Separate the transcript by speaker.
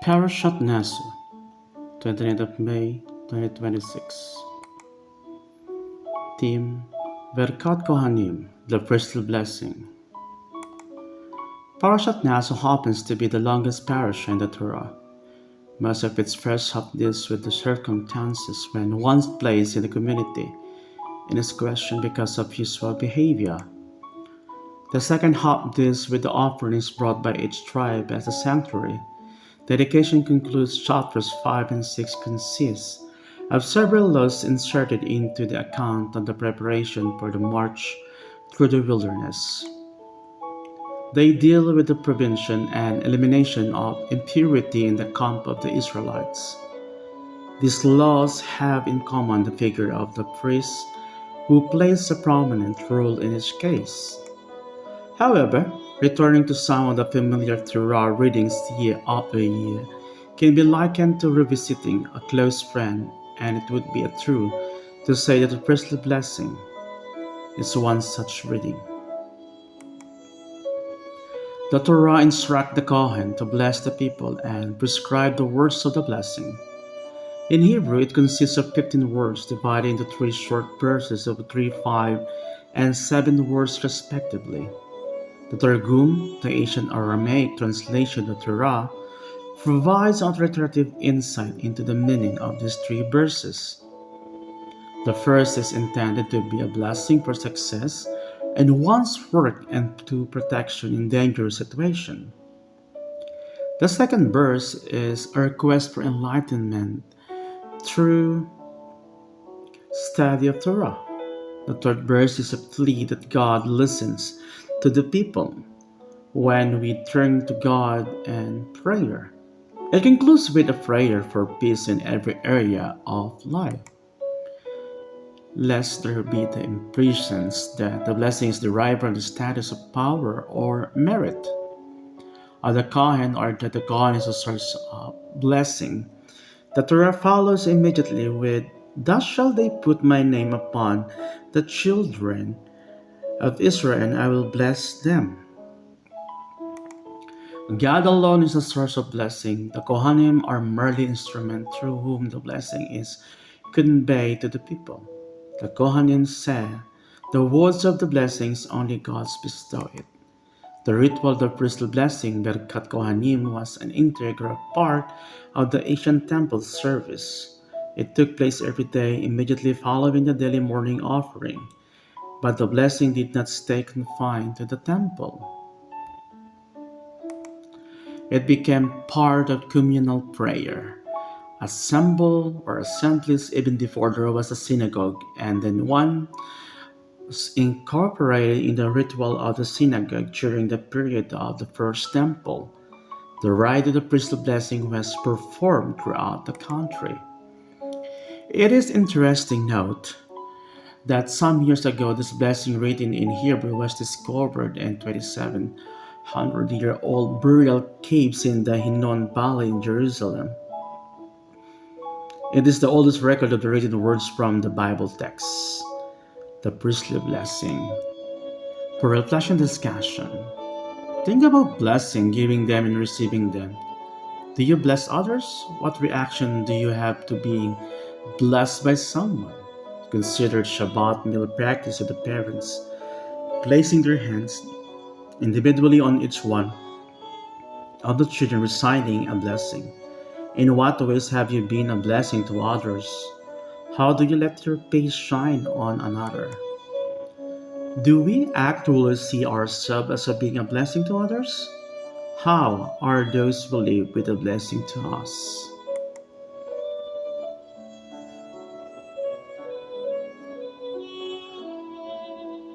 Speaker 1: Parashat Naso, 29th of May 2026. Theme: Birkat Kohanim, the priestly blessing. Parashat Naso happens to be the longest parashah in the Torah. Most of its first half deals with the circumstances when one's place in the community and is questioned because of usual behavior. The second half deals with the offerings brought by each tribe as a sanctuary. Dedication concludes. Chapters 5 and 6 consists of several laws inserted into the account of the preparation for the march through the wilderness. They deal with the prevention and elimination of impurity in the camp of the Israelites. These laws have in common the figure of the priest, who plays a prominent role in each case. However, returning to some of the familiar Torah readings year after year can be likened to revisiting a close friend, and it would be true to say that the priestly blessing is one such reading. The Torah instructs the Kohen to bless the people and prescribe the words of the blessing. In Hebrew, it consists of 15 words divided into 3 short verses of 3, 5, and 7 words respectively. The Targum, the ancient Aramaic translation of Torah, provides authoritative insight into the meaning of these 3 verses. The first is intended to be a blessing for success in one's work and to protection in dangerous situations. The second verse is a request for enlightenment through study of Torah. The third verse is a plea that God listens to the people when we turn to God in prayer. It concludes with a prayer for peace in every area of life, lest there be the impressions that the blessing is derived from the status of power or merit of the Kohen, or that the Kohen is a source of blessing. The Torah follows immediately with, "Thus shall they put my name upon the children of Israel, and I will bless them." God alone is the source of blessing. The Kohanim are merely instruments through whom the blessing is conveyed to the people. The Kohanim say the words of the blessings, only God bestow it. The ritual of the priestly blessing, Birkat Kohanim, was an integral part of the ancient temple service. It took place every day immediately following the daily morning offering, but the blessing did not stay confined to the temple. It became part of communal prayer. Assemblies even before there was a synagogue, and then one was incorporated in the ritual of the synagogue during the period of the first temple. The rite of the priestly blessing was performed throughout the country. It is interesting to note that some years ago this blessing written in Hebrew was discovered in 2,700-year-old burial caves in the Hinnom Valley in Jerusalem. It is the oldest record of the written words from the Bible text, the priestly blessing. For reflection discussion, think about blessing, giving them and receiving them. Do you bless others? What reaction do you have to being blessed by someone? Consider Shabbat meal practice of the parents, placing their hands individually on each one of the children, reciting a blessing. In what ways have you been a blessing to others? How do you let your face shine on another? Do we actually see ourselves as being a blessing to others? How are those who live with a blessing to us?